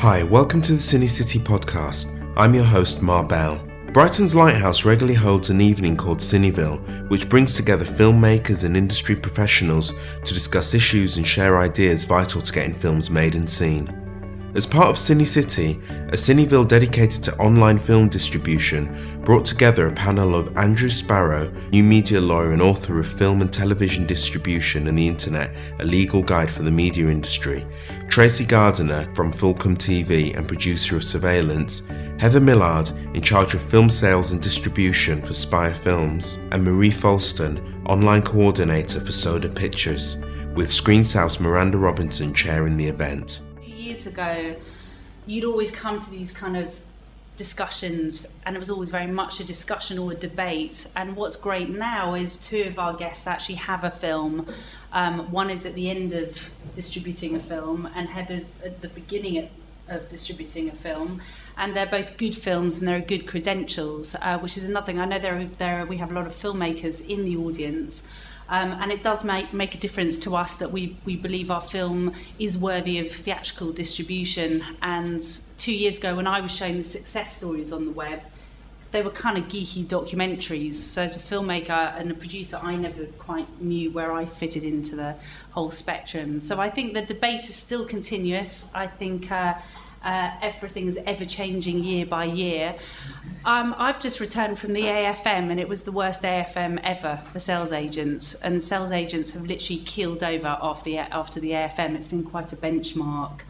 Hi, welcome to the CineCity podcast. I'm your host, Mar Bell. Brighton's Lighthouse regularly holds an evening called Cineville, which brings together filmmakers and industry professionals to discuss issues and share ideas vital to getting films made and seen. As part of CineCity, a Cineville dedicated to online film distribution brought together a panel of Andrew Sparrow, new media lawyer and author of Film and Television Distribution and the Internet, a legal guide for the media industry, Tracy Gardiner from Fulcrum TV and producer of Surveillance, Heather Millard, in charge of film sales and distribution for Spire Films, and Marie Falston, online coordinator for Soda Pictures, with Screen South's Miranda Robinson chairing the event. Years ago, you'd always come to these kind of discussions and it was always very much a discussion or a debate, and what's great now is two of our guests actually have a film. One is at the end of distributing a film and Heather's at the beginning of distributing a film, and they're both good films and there are good credentials, which is another thing. I know we have a lot of filmmakers in the audience. And it does make a difference to us that we believe our film is worthy of theatrical distribution. And 2 years ago, when I was showing the success stories on the web, they were kind of geeky documentaries. So as a filmmaker and a producer, I never quite knew where I fitted into the whole spectrum. So I think the debate is still continuous. I think everything is ever-changing year by year. I've just returned from the AFM, and it was the worst AFM ever for sales agents. And sales agents have literally keeled over after the AFM. It's been quite a benchmark,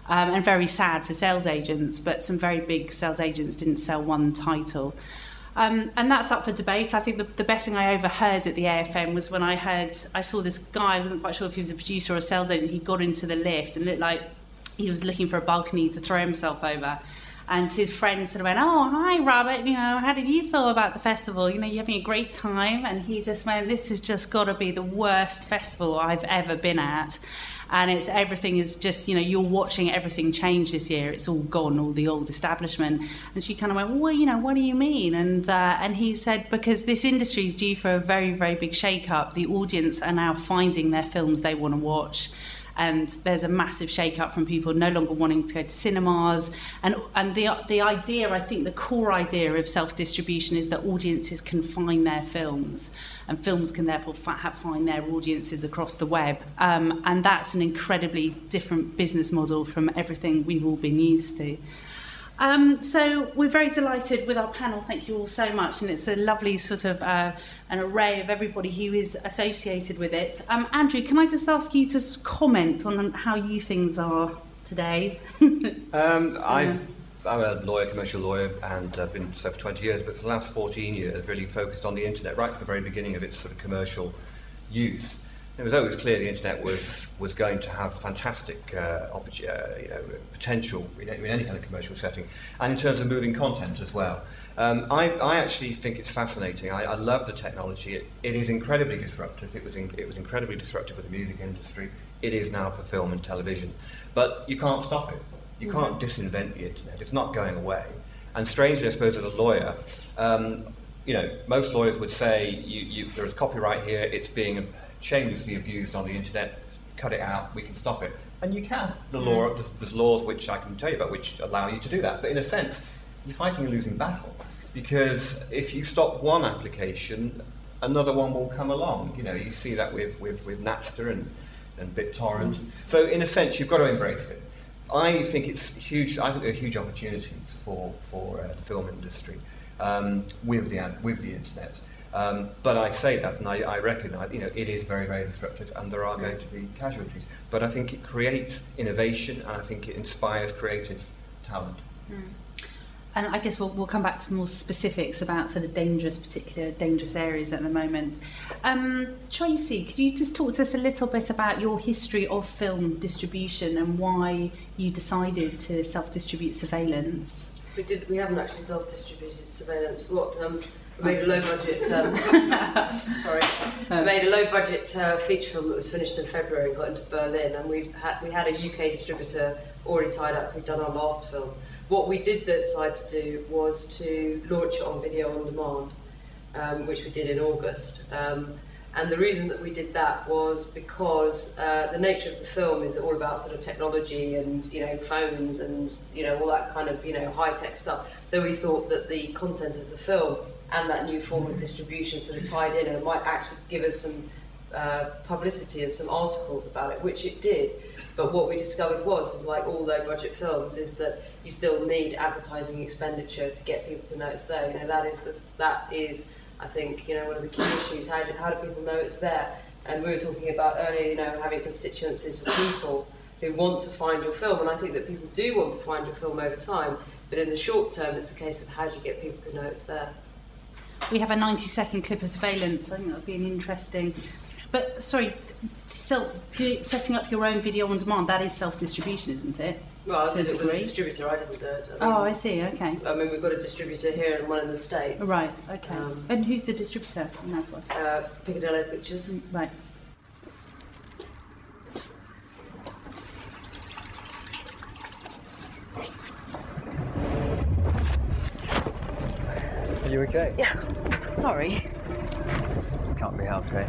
and very sad for sales agents. But some very big sales agents didn't sell one title. And that's up for debate. I think the best thing I overheard at the AFM was when I saw this guy. I wasn't quite sure if he was a producer or a sales agent. He got into the lift and looked like he was looking for a balcony to throw himself over, and his friend sort of went, "Oh, hi Robert, how did you feel about the festival? You're having a great time?" And he just went, "This has just got to be the worst festival I've ever been at." And everything is just, you're watching everything change this year. It's all gone, all the old establishment. And she kind of went, "Well, what do you mean?" And he said, because this industry is due for a very, very big shake-up. The audience are now finding their films they want to watch. And there's a massive shake-up from people no longer wanting to go to cinemas. And the idea, I think the core idea of self-distribution is that audiences can find their films, and films can therefore find their audiences across the web. And that's an incredibly different business model from everything we've all been used to. So we're very delighted with our panel. Thank you all so much, and it's a lovely sort of an array of everybody who is associated with it. Andrew, can I just ask you to comment on how you things are today? I'm a lawyer, commercial lawyer, and I've been so for 20 years, but for the last 14 years really focused on the internet, right from the very beginning of its sort of commercial use. It was always clear the internet was going to have fantastic potential in any kind of commercial setting, and in terms of moving content as well. I actually think it's fascinating. I love the technology. It is incredibly disruptive. It was incredibly disruptive with the music industry. It is now for film and television. But you can't stop it. You can't disinvent the internet. It's not going away. And strangely, I suppose, as a lawyer, most lawyers would say there is copyright here. It's being shamelessly abused on the internet, cut it out, we can stop it. And you can. There's laws which I can tell you about which allow you to do that. But in a sense, you're fighting a losing battle, because if you stop one application, another one will come along. You see that with Napster and BitTorrent. So in a sense, you've got to embrace it. I think it's huge. I think there are huge opportunities for the film industry with the internet. But I say that, and I recognise, it is very, very disruptive, and there are going to be casualties. But I think it creates innovation, and I think it inspires creative talent. And I guess we'll come back to more specifics about sort of particular dangerous areas at the moment. Tracy, could you just talk to us a little bit about your history of film distribution and why you decided to self-distribute Surveillance? We haven't actually self-distributed Surveillance. We made a low-budget. We made a low-budget feature film that was finished in February and got into Berlin, and we had a UK distributor already tied up who'd done our last film. What we did decide to do was to launch it on video on demand, which we did in August. And the reason that we did that was because the nature of the film is all about sort of technology and, you know, phones and, you know, all that kind of, you know, high-tech stuff. So we thought that the content of the film and that new form of distribution sort of tied in, and it might actually give us some publicity and some articles about it, which it did. But what we discovered is like all low-budget films, is that you still need advertising expenditure to get people to know it's there. You know, that is I think, you know, one of the key issues. How do people know it's there? And we were talking about earlier, you know, having constituencies of people who want to find your film, and I think that people do want to find your film over time, but in the short term it's a case of how do you get people to know it's there. We have a 90-second clip of surveillance. I think that would be an interesting... But, sorry, setting up your own video on demand, that is self-distribution, isn't it? Well, I did it with a distributor, I didn't do it. I see, okay. I mean, we've got a distributor here and one in the States. Right, okay. And who's the distributor? Piccadilly Pictures. Right. Are you okay? Yeah, sorry. Can't be helped, eh?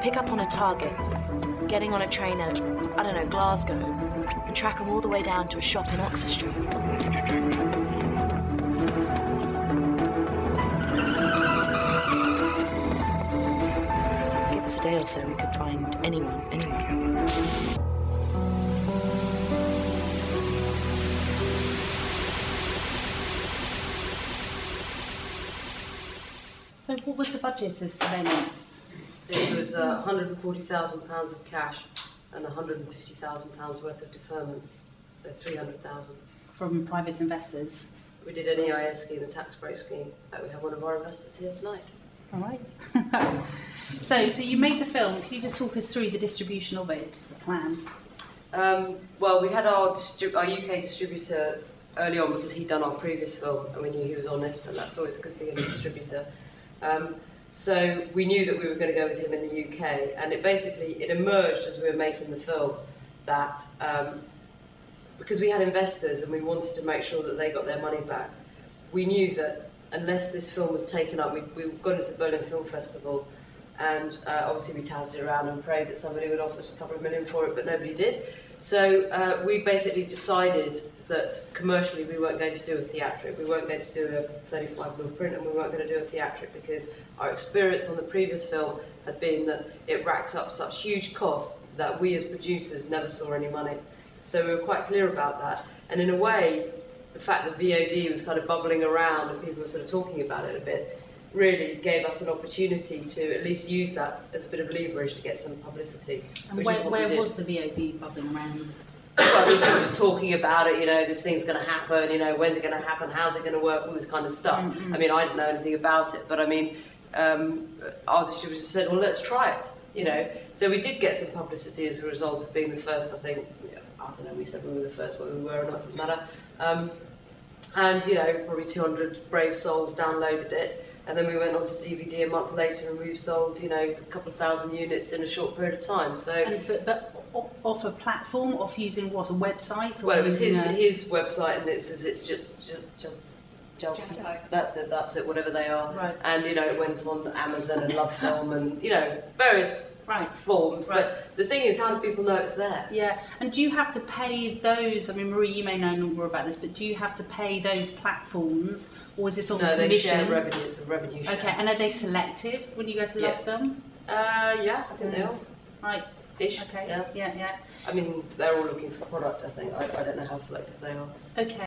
Pick up on a target, getting on a train at, I don't know, Glasgow, and track them all the way down to a shop in Oxford Street. Give us a day or so, we could find anyone, anywhere. So what was the budget of surveillance? It was £140,000 of cash and £150,000 worth of deferments, so $300,000. From private investors? We did an EIS scheme, a tax break scheme. We have one of our investors here tonight. All right. So you made the film. Can you just talk us through the distribution of it, the plan? Well, we had our UK distributor early on because he'd done our previous film and we knew he was honest, and that's always a good thing in a distributor. So we knew that we were going to go with him in the UK, and it emerged as we were making the film that because we had investors and we wanted to make sure that they got their money back, we knew that unless this film was taken up, we got into the Berlin Film Festival, and obviously we touted it around and prayed that somebody would offer us a couple of million for it, but nobody did. So we basically decided that commercially we weren't going to do a theatric, we weren't going to do a 35mm print, and we weren't going to do a theatric because our experience on the previous film had been that it racks up such huge costs that we as producers never saw any money. So we were quite clear about that, and in a way the fact that VOD was kind of bubbling around and people were sort of talking about it a bit really gave us an opportunity to at least use that as a bit of leverage to get some publicity. And where was the VOD bubbling around? Well, I mean, people were just talking about it, you know, this thing's going to happen, you know, when's it going to happen, how's it going to work, all this kind of stuff. Mm-hmm. I mean, I didn't know anything about it, but I mean, our distributor said, well, let's try it, you know. So we did get some publicity as a result of being the first, I think. I don't know, we said we were the first, whether we were or not, doesn't matter. And, you know, probably 200 brave souls downloaded it. And then we went on to DVD a month later, and we've sold, you know, a couple of thousand units in a short period of time. So, but off a platform, off using what, a website? Or well, it was his website, and it's that's it, whatever they are. Right. And you know, it went on Amazon and Love Film, and you know, various forms. Right. But the thing is, how do people know it's there? Yeah, and do you have to pay those? I mean, Marie, you may know more about this, but do you have to pay those platforms, or is this all commission? No, they share revenue. It's a revenue share. Okay, and are they selective when you go to Love Film? Yeah, I think they are. Right. Ish. Okay. Yeah. Yeah. I mean, they're all looking for product. I think. I don't know how selective they are. Okay.